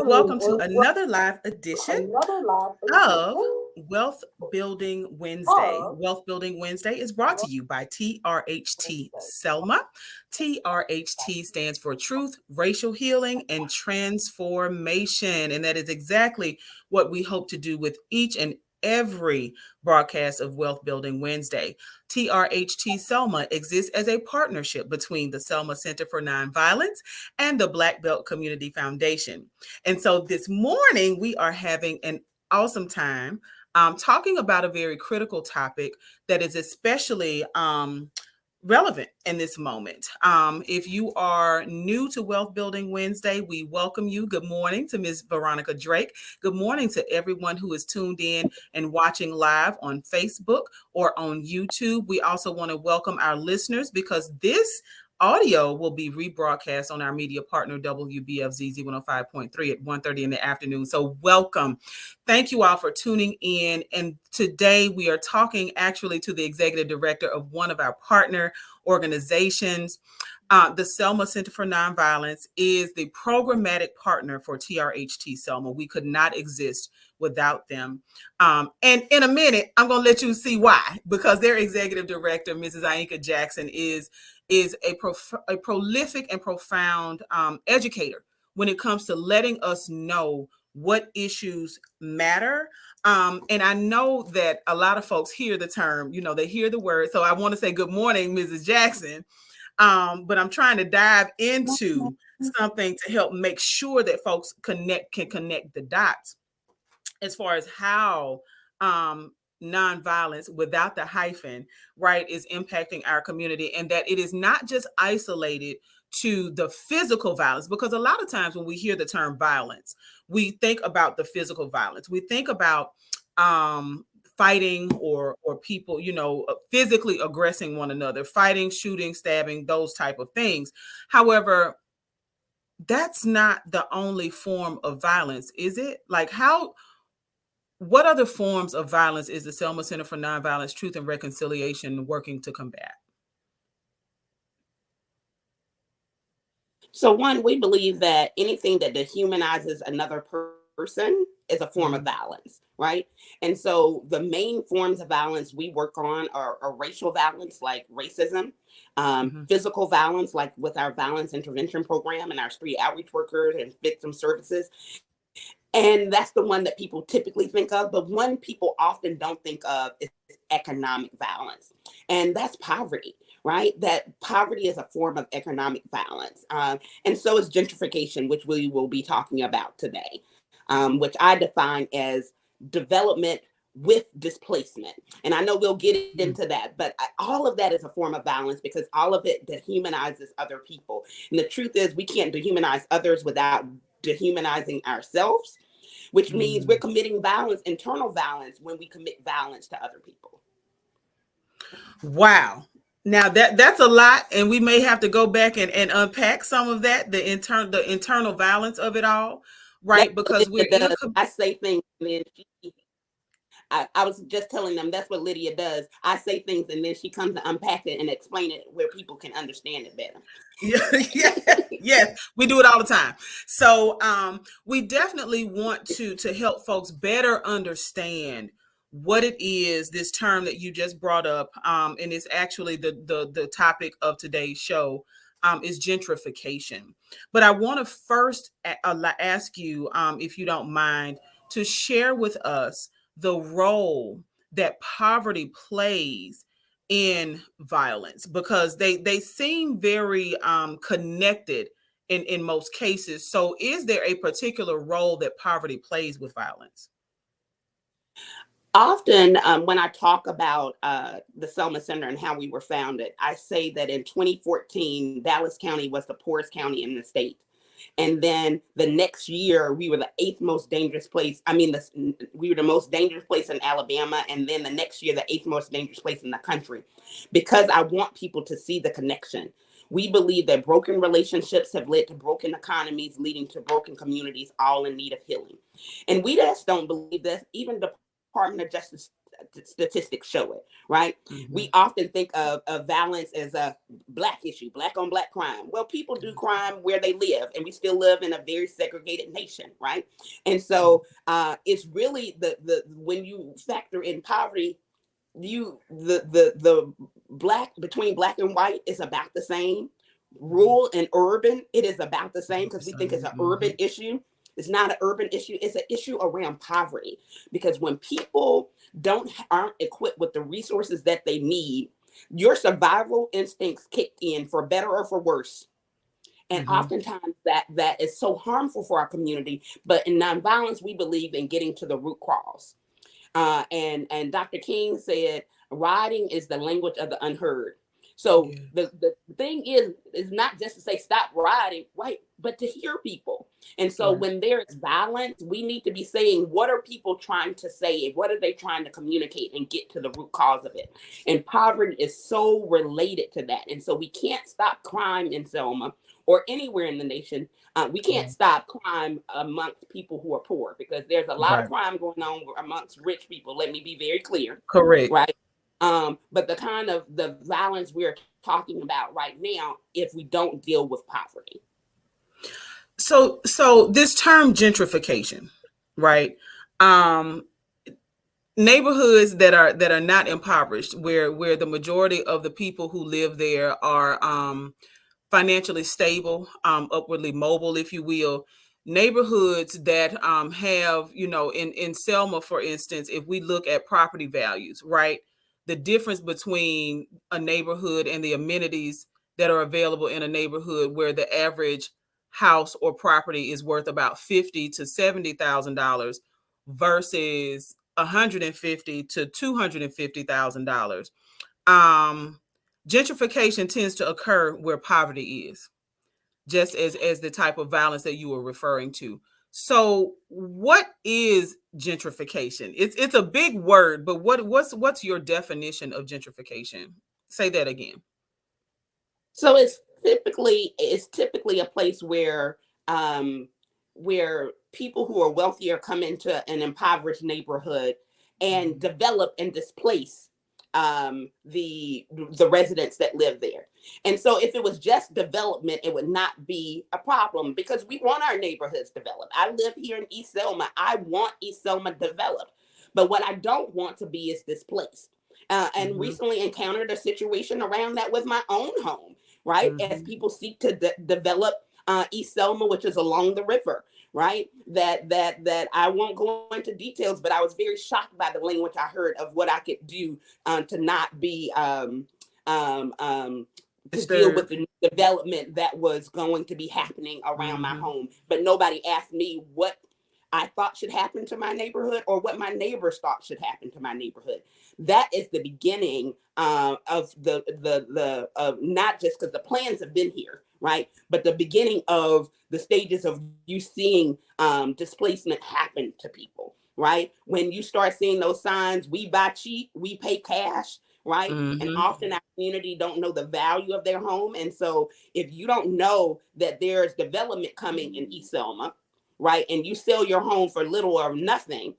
welcome to another live edition of Wealth Building Wednesday. Wealth Building Wednesday is brought to you by TRHT Selma. TRHT stands for Truth, Racial Healing, and Transformation. And that is exactly what we hope to do with each and every broadcast of Wealth Building Wednesday. TRHT Selma exists as a partnership between the Selma Center for Nonviolence and the Black Belt Community Foundation. And so this morning we are having an awesome time talking about a very critical topic that is especially relevant in this moment. If you are new to Wealth Building Wednesday, we welcome you. Good morning to Ms. Veronica Drake. Good morning to everyone who is tuned in and watching live on Facebook or on YouTube. We also want to welcome our listeners because this audio will be rebroadcast on our media partner WBFZ 105.3 at 1:30 in the afternoon. So welcome. Thank you all for tuning in. And today we are talking actually to the executive director of one of our partner organizations. The Selma Center for Nonviolence is the programmatic partner for TRHT Selma. We could not exist without them. And in a minute, I'm going to let you see why, because their executive director, Mrs. Ainka Jackson, is a prolific and profound educator when it comes to letting us know what issues matter. And I know that a lot of folks hear the term, they hear the word. So I want to say good morning, Mrs. Jackson. But I'm trying to dive into something to help make sure that folks can connect the dots as far as how nonviolence without the hyphen, right, is impacting our community, and that it is not just isolated to the physical violence, because a lot of times when we hear the term violence, we think about the physical violence. We think about fighting or people, physically aggressing one another, fighting, shooting, stabbing, those type of things. However, that's not the only form of violence, is it? What other forms of violence is the Selma Center for Nonviolence, Truth, and Reconciliation working to combat? So one, we believe that anything that dehumanizes another person is a form of violence, right? And so the main forms of violence we work on are racial violence, like racism, physical violence, like with our violence intervention program and our street outreach workers and victim services. And that's the one that people typically think of, but one people often don't think of is economic violence. And that's poverty, right? That poverty is a form of economic violence. And so is gentrification, which we will be talking about today, which I define as development with displacement. And I know we'll get into that, but all of that is a form of violence because all of it dehumanizes other people. And the truth is we can't dehumanize others without dehumanizing ourselves, which means we're committing violence, internal violence, when we commit violence to other people. Wow. Now that's a lot, and we may have to go back and unpack some of that, the internal violence of it all, right? Because I say things and then I was just telling them that's what Lydia does. I say things and then she comes to unpack it and explain it where people can understand it better. Yes, we do it all the time. So we definitely want to help folks better understand what it is, this term that you just brought up, and it's actually the topic of today's show, is gentrification. But I want to first ask you, if you don't mind, to share with us the role that poverty plays in violence, because they seem very connected in most cases. So is there a particular role that poverty plays with violence? Often when I talk about the Selma Center and how we were founded, I say that in 2014, Dallas County was the poorest county in the state. And then the next year, we were the 8th most dangerous place. We were the most dangerous place in Alabama. And then the next year, the 8th most dangerous place in the country. Because I want people to see the connection. We believe that broken relationships have led to broken economies, leading to broken communities, all in need of healing. And we just don't believe this. Even the Department of Justice statistics show it, right? We often think of violence as a black issue, black on black crime. Well, people do crime where they live, and we still live in a very segregated nation, right? And so it's really the when you factor in poverty, the black between black and white is about the same. Rural and urban, it is about the same, because we think it's an urban issue. It's not an urban issue. It's an issue around poverty, because when people aren't equipped with the resources that they need, your survival instincts kick in, for better or for worse. And oftentimes that is so harmful for our community. But in nonviolence, we believe in getting to the root cause. And Dr. King said, rioting is the language of the unheard. So the thing is not just to say stop rioting, right, but to hear people. And so when there is violence, we need to be saying, what are people trying to say? What are they trying to communicate, and get to the root cause of it? And poverty is so related to that. And so we can't stop crime in Selma or anywhere in the nation. We can't stop crime amongst people who are poor, because there's a lot of crime going on amongst rich people. Let me be very clear. Correct. Right. But the kind of the violence we're talking about right now, if we don't deal with poverty. So this term gentrification, right? Neighborhoods that are not impoverished, where the majority of the people who live there are financially stable, upwardly mobile, if you will. Neighborhoods that have, in Selma, for instance, if we look at property values, right? The difference between a neighborhood and the amenities that are available in a neighborhood, where the average house or property is worth about $50,000 to $70,000 versus $150,000 to $250,000. Gentrification tends to occur where poverty is, just as the type of violence that you were referring to. So what is gentrification? It's a big word, but what's your definition of gentrification? Say that again. So it's typically a place where people who are wealthier come into an impoverished neighborhood and develop and displace the residents that live there. And so if it was just development, it would not be a problem, because we want our neighborhoods developed. I live here in East Selma. I want East Selma developed. But what I don't want to be is displaced. And recently encountered a situation around that with my own home, right? As people seek to develop East Selma, which is along the river, right? That I won't go into details, but I was very shocked by the language I heard of what I could do to not be to deal with the development that was going to be happening around my home. But nobody asked me what I thought should happen to my neighborhood, or what my neighbors thought should happen to my neighborhood. That is the beginning of of not just because the plans have been here, right? But the beginning of the stages of you seeing displacement happen to people, right? When you start seeing those signs, we buy cheap, we pay cash, right? And often our community don't know the value of their home. And so if you don't know that there's development coming in East Selma, right, and you sell your home for little or nothing,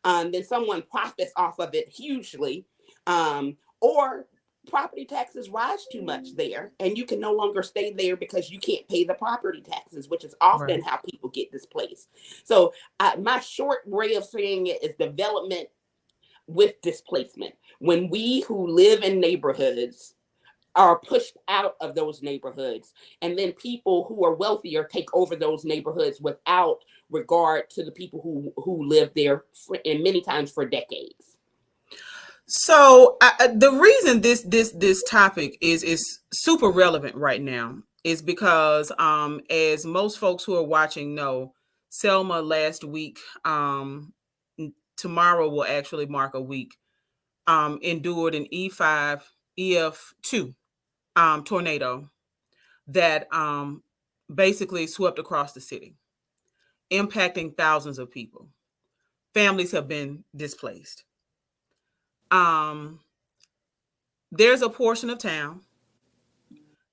then someone profits off of it hugely, or property taxes rise too much there, and you can no longer stay there because you can't pay the property taxes, which is often how people get displaced. So my short way of saying it is development with displacement. When we who live in neighborhoods are pushed out of those neighborhoods, and then people who are wealthier take over those neighborhoods without regard to the people who live there and many times for decades. So the reason this topic is super relevant right now is because as most folks who are watching know, Selma last week, tomorrow will actually mark a week, endured an E5 EF2 tornado that basically swept across the city, impacting thousands of people. Families have been displaced. There's a portion of town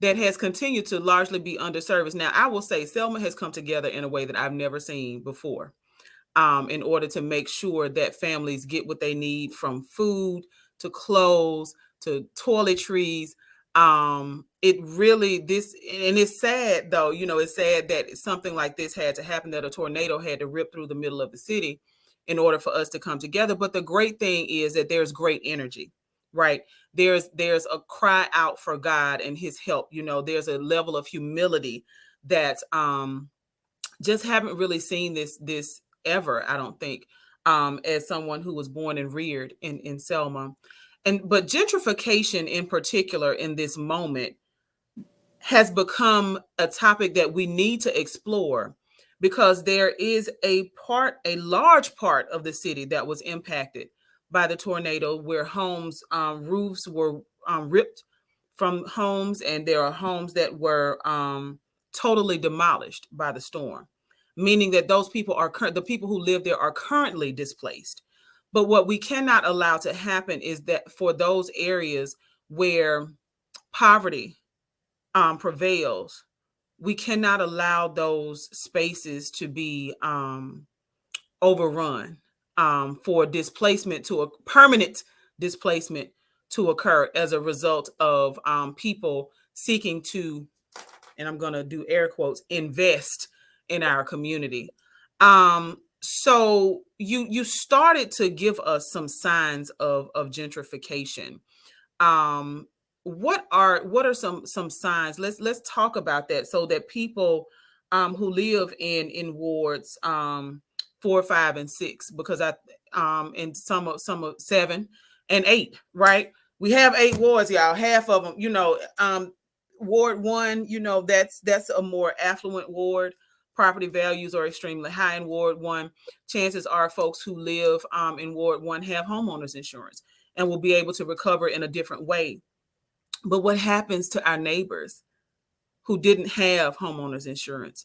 that has continued to largely be underserviced. Now, I will say Selma has come together in a way that I've never seen before. in order to make sure that families get what they need, from food to clothes to toiletries. It really, this, and it's sad though, it's sad that something like this had to happen, that a tornado had to rip through the middle of the city in order for us to come together. But the great thing is that there's great energy, right? There's a cry out for God and his help. There's a level of humility that just haven't really seen this ever, I don't think, as someone who was born and reared in Selma. But gentrification in particular in this moment has become a topic that we need to explore, because there is a large part of the city that was impacted by the tornado, where homes, roofs were ripped from homes, and there are homes that were totally demolished by the storm, meaning that those people the people who live there are currently displaced. But what we cannot allow to happen is that for those areas where poverty prevails, we cannot allow those spaces to be overrun, for displacement, to a permanent displacement to occur as a result of people seeking to, and I'm going to do air quotes, invest in our community. So you started to give us some signs of gentrification. um what are some signs? Let's talk about that, so that people who live in wards 4, 5, and 6, because I and some of 7 and 8, right? We have 8 wards, y'all. Half of them, ward 1, that's a more affluent ward. Property values are extremely high in ward 1. Chances are folks who live in ward 1 have homeowners insurance and will be able to recover in a different way. But what happens to our neighbors who didn't have homeowners insurance,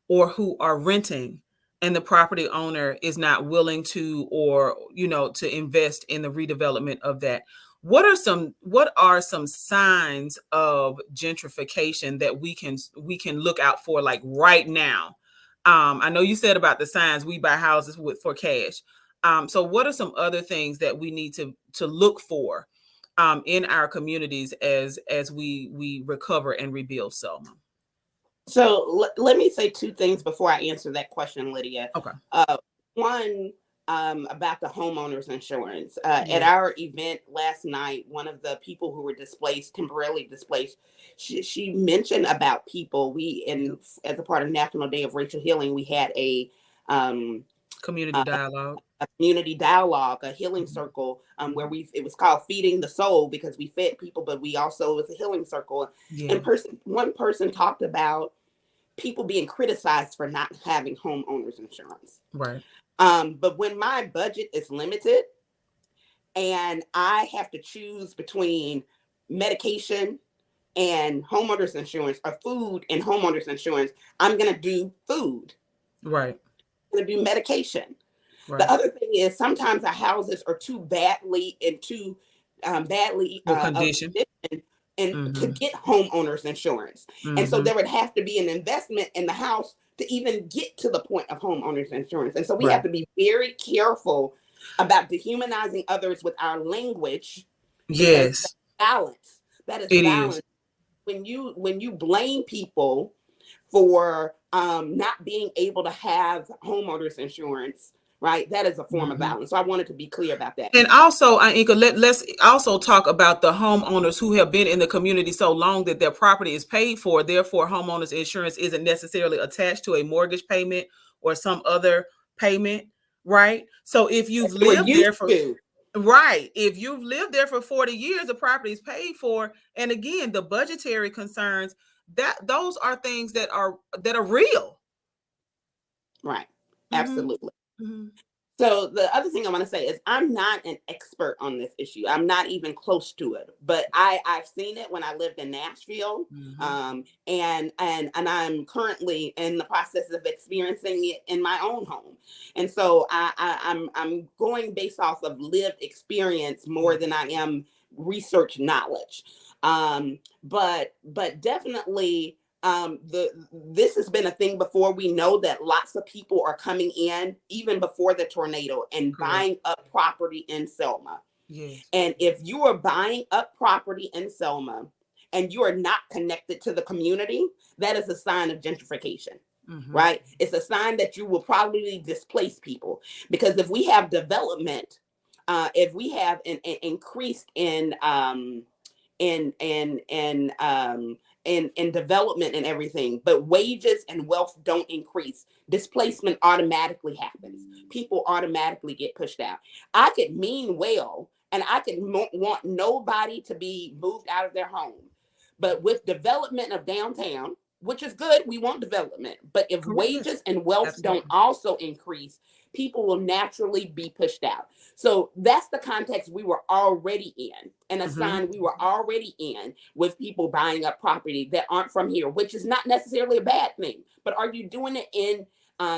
or who are renting, and the property owner is not willing to, or to invest in the redevelopment of that? What are some signs of gentrification that we can look out for, like right now? I know you said about the signs, we buy houses for cash. So what are some other things that we need to look for in our communities as we recover and rebuild Selma? So let me say 2 things before I answer that question, Lydia. Okay. One, about the homeowners insurance. Yeah. At our event last night, one of the people who were temporarily displaced, she mentioned about people. As a part of National Day of Racial Healing, we had a community dialogue. A community dialogue, a healing circle, where it was called Feeding the Soul, because we fed people, but we also, it was a healing circle. Yeah. And one person talked about people being criticized for not having homeowners insurance. Right. But when my budget is limited and I have to choose between medication and homeowners insurance, or food and homeowners insurance, I'm going to do food. Right. I'm going to do medication. Right. The other thing is, sometimes our houses are too badly condition and to get homeowners insurance. And so there would have to be an investment in the house to even get to the point of homeowners insurance. And so we have to be very careful about dehumanizing others with our language. Yes. That's balance. That is it balance. Is. When you blame people for not being able to have homeowners insurance, right? That is a form of violence. So I wanted to be clear about that. And also, Ainka, let's also talk about the homeowners who have been in the community so long that their property is paid for. Therefore, homeowners insurance isn't necessarily attached to a mortgage payment or some other payment, right? So if you've lived there for if you've lived there for 40 years, the property is paid for. And again, the budgetary concerns, those are things that are real. Right. Absolutely. Mm-hmm. So the other thing I want to say is, I'm not an expert on this issue. I'm not even close to it, but I've seen it when I lived in Nashville. And I'm currently in the process of experiencing it in my own home. And so I'm going based off of lived experience more than I am research knowledge. But definitely this has been a thing before. We know that lots of people are coming in even before the tornado and buying up property in Selma. Yes. And if you are buying up property in Selma and you are not connected to the community, that is a sign of gentrification. Right? It's a sign that you will probably displace people, because if we have development, if we have an increased in in development and everything, but wages and wealth don't increase, displacement automatically happens. People automatically get pushed out. I could mean well, and I could want nobody to be moved out of their home, but with development of downtown, which is good, we want development, but if wages and wealth don't also increase, people will naturally be pushed out. So that's the context we were already in, and a sign we were already in with people buying up property that aren't from here, which is not necessarily a bad thing. But are you doing it in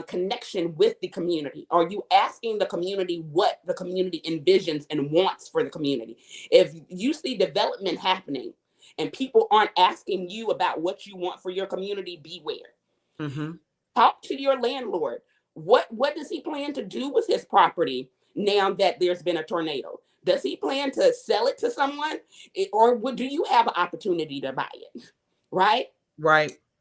connection with the community? Are you asking the community what the community envisions and wants for the community? If you see development happening and people aren't asking you about what you want for your community, beware. Talk to your landlord. What does he plan to do with his property now that there's been a tornado? Does he plan to sell it to someone, or do you have an opportunity to buy it? Right?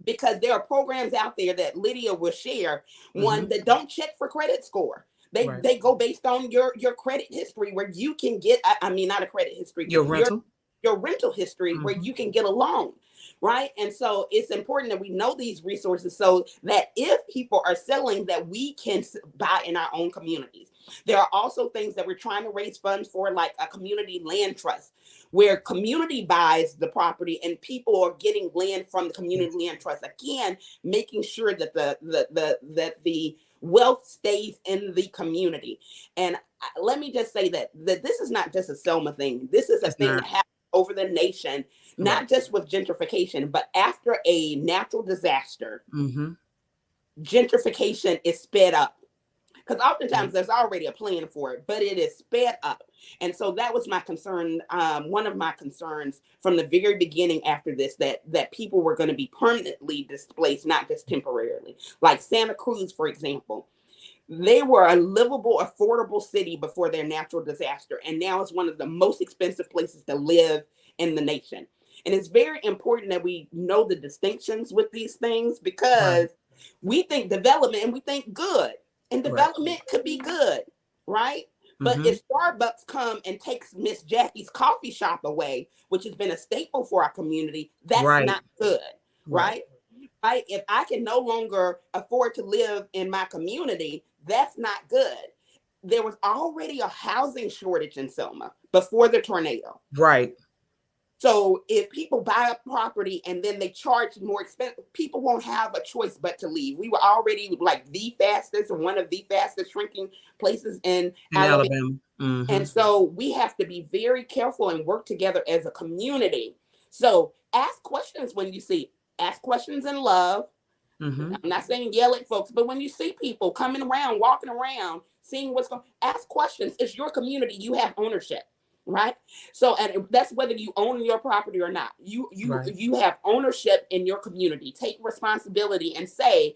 Because there are programs out there that Lydia will share, one that don't check for credit score. They go based on your credit history, where you can get, I mean, not a credit history, your rental. Your rental history, where you can get a loan. Right. And so it's important that we know these resources, so that if people are selling, that we can buy in our own communities. There are also things that we're trying to raise funds for, like a community land trust, where community buys the property and people are getting land from the community land trust. Again, making sure that the wealth stays in the community. And let me just say that this is not just a Selma thing. This is a thing that happens over the nation, not just with gentrification, but after a natural disaster, gentrification is sped up. Because oftentimes there's already a plan for it, but it is sped up. And so that was my concern, one of my concerns from the very beginning after this, that people were going to be permanently displaced, not just temporarily. Like Santa Cruz, for example. They were a livable, affordable city before their natural disaster, and now it's one of the most expensive places to live in the nation. And it's very important that we know the distinctions with these things, because we think development and we think good, and development could be good, right? But if Starbucks come and takes Miss Jackie's coffee shop away, which has been a staple for our community, that's not good, right? If I can no longer afford to live in my community, that's not good. There was already a housing shortage in Selma before the tornado. So if people buy a property and then they charge more expensive, people won't have a choice but to leave. We were already like one of the fastest shrinking places in Alabama. And so we have to be very careful and work together as a community. So ask questions when you see, ask questions in love. I'm not saying yell at folks, but when you see people coming around, walking around, seeing what's going on, ask questions. It's your community. You have ownership, right? So, and that's whether you own your property or not. You have ownership in your community. Take responsibility and say,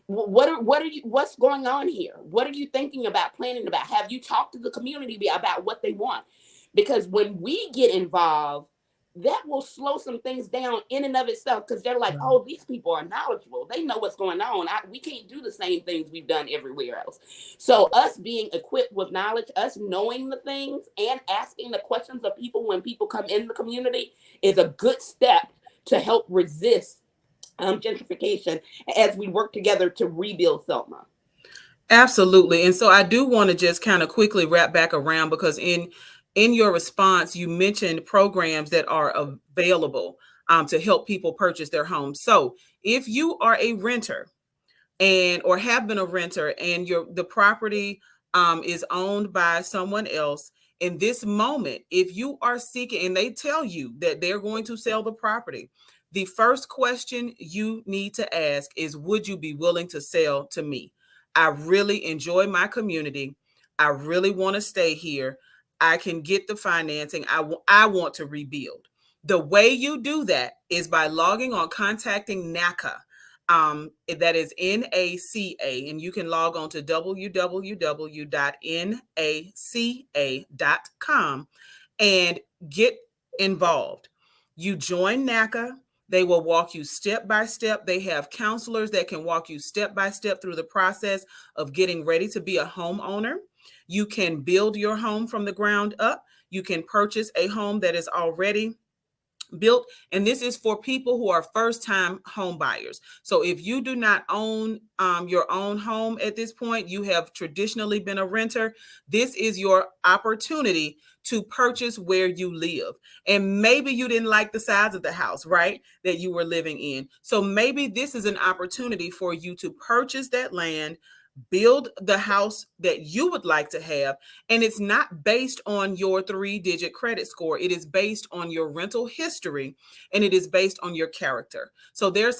what's going on here? What are you thinking about, planning about? Have you talked to the community about what they want? Because when we get involved, that will slow some things down in and of itself, because they're like, oh, these people are knowledgeable. They know what's going on. We can't do the same things we've done everywhere else. So us being equipped with knowledge, us knowing the things and asking the questions of people when people come in the community is a good step to help resist gentrification as we work together to rebuild Selma. Absolutely. And so I do want to just kind of quickly wrap back around, because in your response, you mentioned programs that are available to help people purchase their homes. So if you are a renter or have been a renter, and the property is owned by someone else, in this moment, if you are seeking, and they tell you that they're going to sell the property, the first question you need to ask is, would you be willing to sell to me? I really enjoy my community. I really want to stay here. I can get the financing. I want to rebuild. The way you do that is by logging on, contacting NACA. That is NACA, and you can log on to www.naca.com and get involved. You join NACA. They will walk you step by step. They have counselors that can walk you step by step through the process of getting ready to be a homeowner. You can build your home from the ground up. You can purchase a home that is already built, and this is for people who are first-time home buyers. So if you do not own your own home at this point, you have traditionally been a renter, this is your opportunity to purchase where you live. And maybe you didn't like the size of the house, right, that you were living in. So maybe this is an opportunity for you to purchase that land, build the house that you would like to have. And it's not based on your 3-digit credit score. It is based on your rental history, and it is based on your character. So there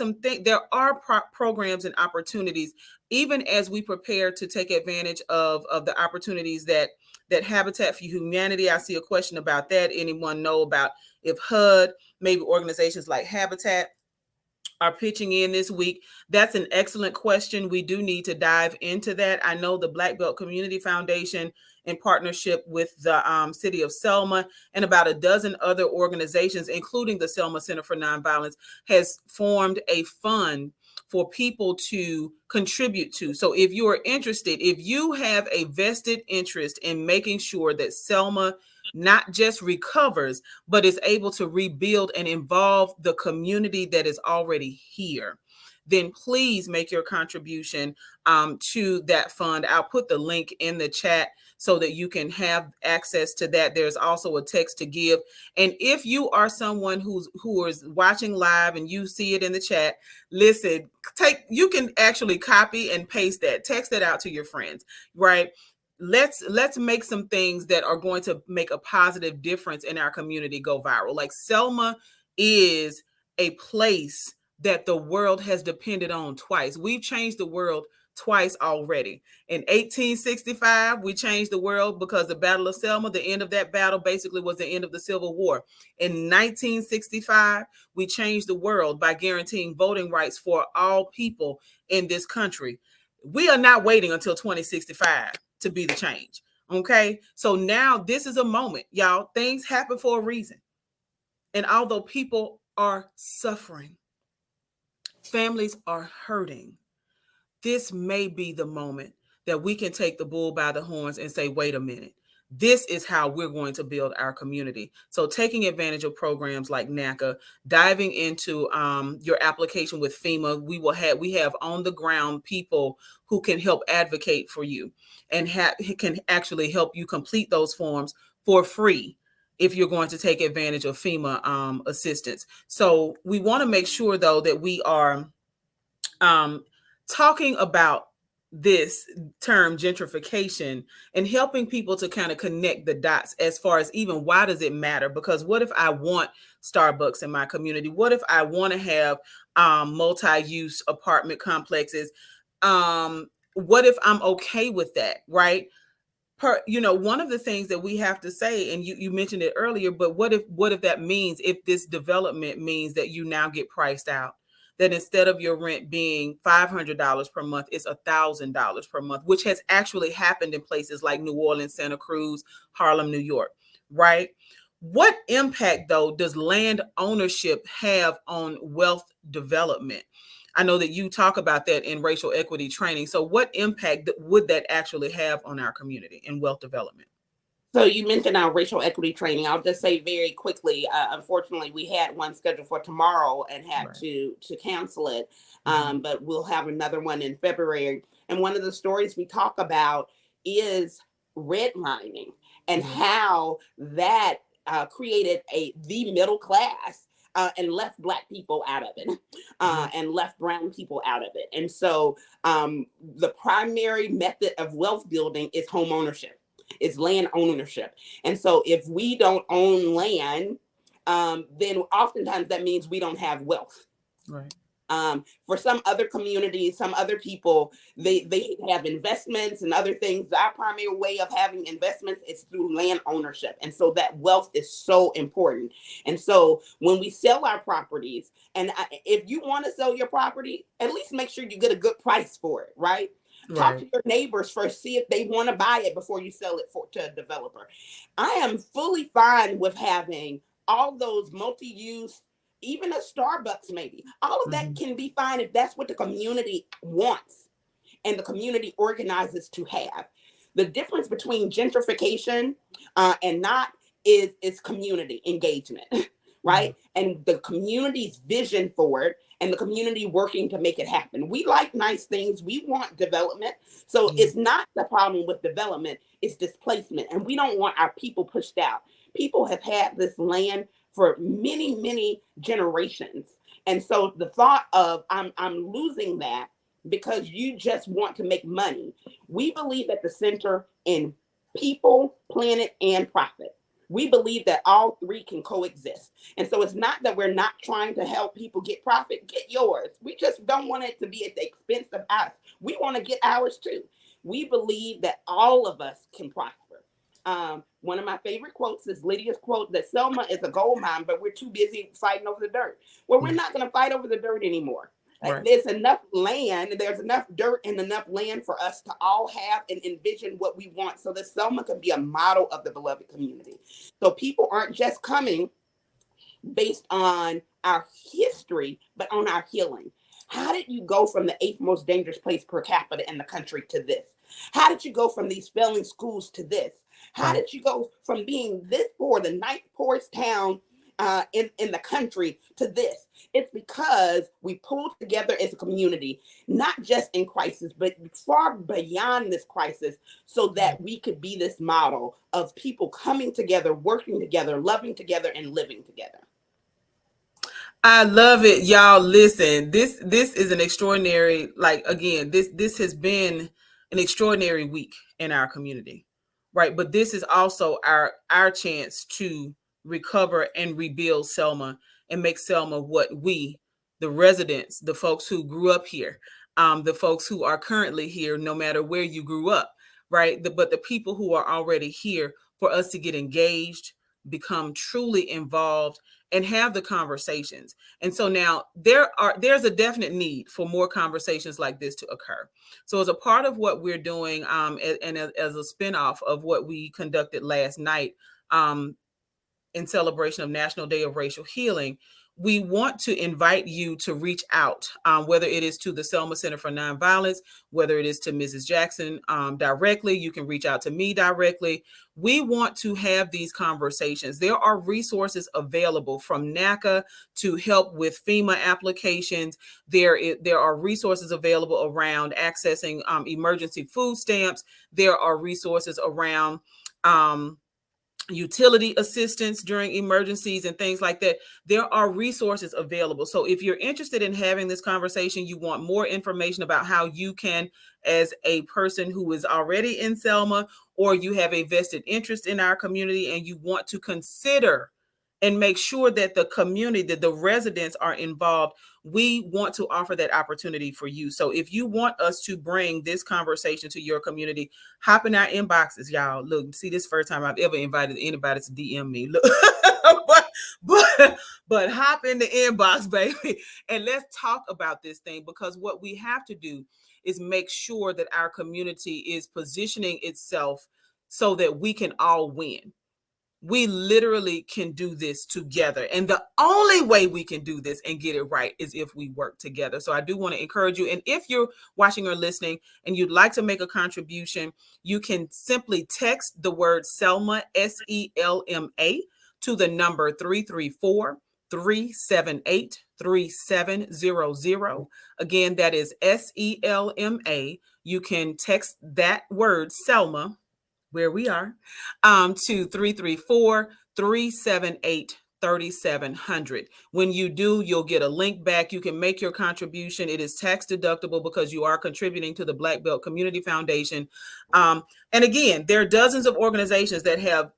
are programs and opportunities, even as we prepare to take advantage of the opportunities that Habitat for Humanity. I see a question about that. Anyone know about if HUD, maybe organizations like Habitat, are pitching in this week? That's an excellent question. We do need to dive into that. I know the Black Belt Community Foundation, in partnership with the city of Selma and about a dozen other organizations, including the Selma Center for Nonviolence, has formed a fund for people to contribute to. So if you are interested, if you have a vested interest in making sure that Selma not just recovers, but is able to rebuild and involve the community that is already here, then please make your contribution to that fund. I'll put the link in the chat so that you can have access to that. There's also a text to give. And if you are someone who is watching live and you see it in the chat, listen, you can actually copy and paste that, text that out to your friends, right? Let's make some things that are going to make a positive difference in our community go viral. Like Selma is a place that the world has depended on twice. We've changed the world twice already. In 1865, we changed the world because the Battle of Selma, the end of that battle basically was the end of the Civil War. In 1965, we changed the world by guaranteeing voting rights for all people in this country. We are not waiting until 2065 to be the change. Okay. So now this is a moment, y'all. Things happen for a reason. And although people are suffering, families are hurting, this may be the moment that we can take the bull by the horns and say, wait a minute, this is how we're going to build our community. So taking advantage of programs like NACA, diving into your application with FEMA, we have on the ground people who can help advocate for you and can actually help you complete those forms for free if you're going to take advantage of FEMA assistance. So we want to make sure, though, that we are talking about this term gentrification and helping people to kind of connect the dots as far as even why does it matter? Because what if I want Starbucks in my community? What if I want to have multi-use apartment complexes? What if I'm okay with that, right? One of the things that we have to say, and you mentioned it earlier, but what if that means, if this development means that you now get priced out? That instead of your rent being $500 per month, it's $1,000 per month, which has actually happened in places like New Orleans, Santa Cruz, Harlem, New York, right? What impact, though, does land ownership have on wealth development? I know that you talk about that in racial equity training. So what impact would that actually have on our community in wealth development? So you mentioned our racial equity training. I'll just say very quickly, unfortunately, we had one scheduled for tomorrow and had to cancel it. But we'll have another one in February. And one of the stories we talk about is redlining and how that created the middle class and left Black people out of it and left brown people out of it. And so the primary method of wealth building is home ownership. Is land ownership. And so if we don't own land, then oftentimes that means we don't have wealth. Right. For some other communities, some other people, they have investments and other things. Our primary way of having investments is through land ownership. And so that wealth is so important. And so when we sell our properties, and if you want to sell your property, at least make sure you get a good price for it, right? Talk to your neighbors first, see if they want to buy it before you sell it to a developer. I am fully fine with having all those multi-use, even a Starbucks maybe. All of that can be fine if that's what the community wants and the community organizes to have. The difference between gentrification and not is community engagement, right? And the community's vision for it and the community working to make it happen. We like nice things. We want development. So it's not the problem with development, it's displacement. And we don't want our people pushed out. People have had this land for many, many generations. And so the thought of I'm losing that because you just want to make money. We believe at the center in people, planet, and profit. We believe that all three can coexist. And so it's not that we're not trying to help people get profit, get yours. We just don't want it to be at the expense of us. We want to get ours too. We believe that all of us can prosper. One of my favorite quotes is Lydia's quote that Selma is a gold mine, but we're too busy fighting over the dirt. Well, we're not going to fight over the dirt anymore. Like, there's enough land, there's enough dirt and enough land for us to all have and envision what we want so that Selma can be a model of the beloved community. So people aren't just coming based on our history, but on our healing. How did you go from the 8th most dangerous place per capita in the country to this? How did you go from these failing schools to this? How did you go from being this poor, the 9th poorest town in the country, to this? It's because we pulled together as a community, not just in crisis, but far beyond this crisis, so that we could be this model of people coming together, working together, loving together, and living together. I love it, y'all. Listen, this is an extraordinary, like, again, this has been an extraordinary week in our community, right? But this is also our chance to recover and rebuild Selma and make Selma what we, the residents, the folks who grew up here, the folks who are currently here, no matter where you grew up, right? But the people who are already here, for us to get engaged, become truly involved, and have the conversations. And so now there's a definite need for more conversations like this to occur. So as a part of what we're doing, and as a spinoff of what we conducted last night, in celebration of National Day of Racial Healing, we want to invite you to reach out, whether it is to the Selma Center for Nonviolence, whether it is to Mrs. Jackson directly. You can reach out to me directly. We want to have these conversations. There are resources available from NACA to help with FEMA applications. There are resources available around accessing emergency food stamps. There are resources around utility assistance during emergencies and things like that. There are resources available. So if you're interested in having this conversation, you want more information about how you can, as a person who is already in Selma, or you have a vested interest in our community and you want to consider and make sure that the community, that the residents are involved, we want to offer that opportunity for you. So if you want us to bring this conversation to your community, hop in our inboxes, y'all. Look, see, this first time I've ever invited anybody to DM me. Look, but hop in the inbox, baby, and let's talk about this thing, because what we have to do is make sure that our community is positioning itself so that we can all win. We literally can do this together. And the only way we can do this and get it right is if we work together. So I do want to encourage you. And if you're watching or listening and you'd like to make a contribution, you can simply text the word Selma, SELMA, to the number 334-378-3700. Again, that is SELMA. You can text that word Selma, where we are, to 334-378-3700. When you do, you'll get a link back. You can make your contribution. It is tax deductible because you are contributing to the Black Belt Community Foundation. And again, there are dozens of organizations that have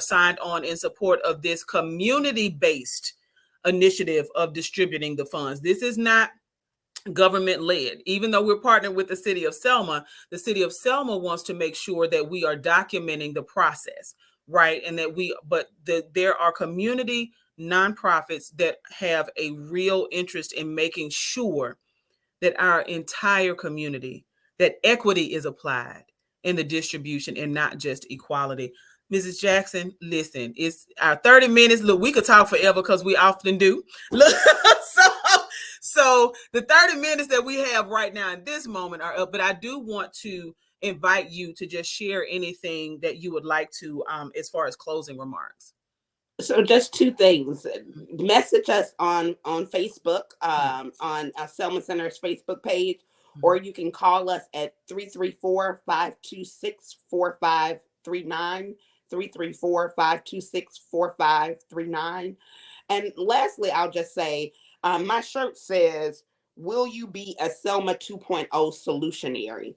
signed on in support of this community-based initiative of distributing the funds. This is not government led. Even though we're partnered with the city of Selma wants to make sure that we are documenting the process, right? And that there are community nonprofits that have a real interest in making sure that our entire community, that equity is applied in the distribution and not just equality. Mrs. Jackson, listen, it's our 30 minutes. Look, we could talk forever because we often do. Look, so the 30 minutes that we have right now in this moment are up, but I do want to invite you to just share anything that you would like to, as far as closing remarks. So just two things. Message us on Facebook, on Selma Center's Facebook page, or you can call us at 334-526-4539, 334-526-4539. And lastly, I'll just say, my shirt says, "Will you be a Selma 2.0 solutionary?"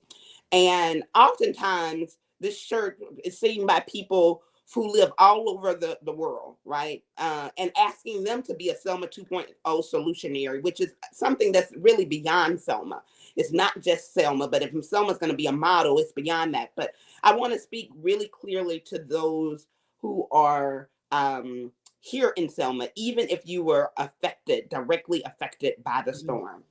And oftentimes, this shirt is seen by people who live all over the world, right? And asking them to be a Selma 2.0 solutionary, which is something that's really beyond Selma. It's not just Selma, but if Selma's going to be a model, it's beyond that. But I want to speak really clearly to those who are here in Selma, even if you were directly affected by the storm.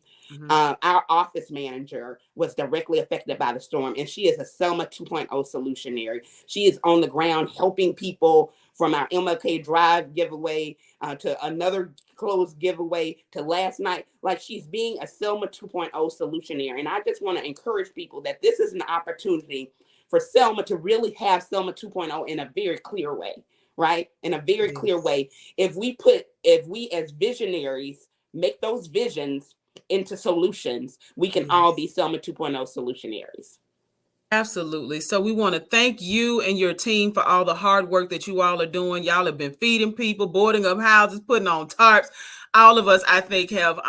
Our office manager was directly affected by the storm, and she is a Selma 2.0 solutionary. She is on the ground helping people, from our MLK Drive giveaway to another closed giveaway to last night. Like, she's being a Selma 2.0 solutionary. And I just want to encourage people that this is an opportunity for Selma to really have Selma 2.0 in a very clear way, right? In a very clear way. If we as visionaries make those visions into solutions, we can all be Selma 2.0 solutionaries. Absolutely. So we want to thank you and your team for all the hard work that you all are doing. Y'all have been feeding people, boarding up houses, putting on tarps. All of us, I think, have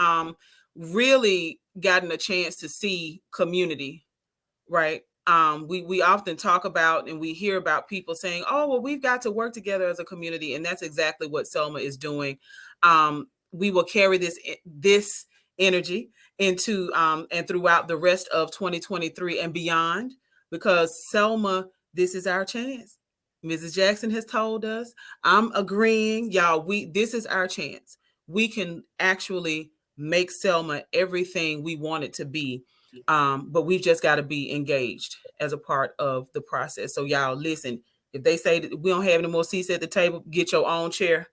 really gotten a chance to see community, right? We often talk about and we hear about people saying, "Oh, well, we've got to work together as a community," and that's exactly what Selma is doing. We will carry this energy into and throughout the rest of 2023 and beyond, because Selma, this is our chance. Mrs. Jackson has told us. I'm agreeing, y'all. This is our chance. We can actually make Selma everything we want it to be. But we've just got to be engaged as a part of the process. So y'all, listen, if they say that we don't have any more seats at the table, get your own chair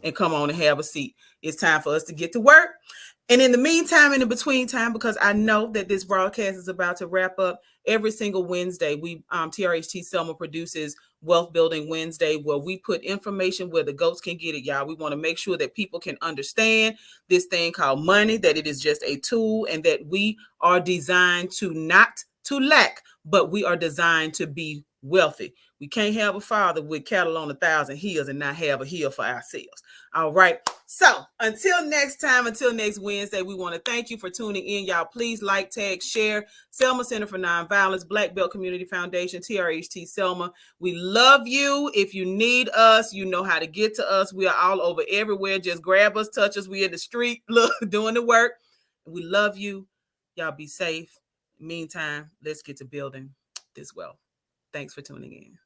and come on and have a seat. It's time for us to get to work. And in the meantime, in the between time, because I know that this broadcast is about to wrap up, every single Wednesday, TRHT Selma produces Wealth Building Wednesday, where we put information where the goats can get it, y'all. We want to make sure that people can understand this thing called money, that it is just a tool, and that we are designed to not to lack, but we are designed to be wealthy. We can't have a father with cattle on 1,000 hills and not have a hill for ourselves. All right. So until next time, until next Wednesday, we want to thank you for tuning in. Y'all, please like, tag, share. Selma Center for Nonviolence, Black Belt Community Foundation, TRHT Selma. We love you. If you need us, you know how to get to us. We are all over everywhere. Just grab us, touch us. We in the street, look, doing the work. We love you. Y'all be safe. Meantime, let's get to building this wealth. Thanks for tuning in.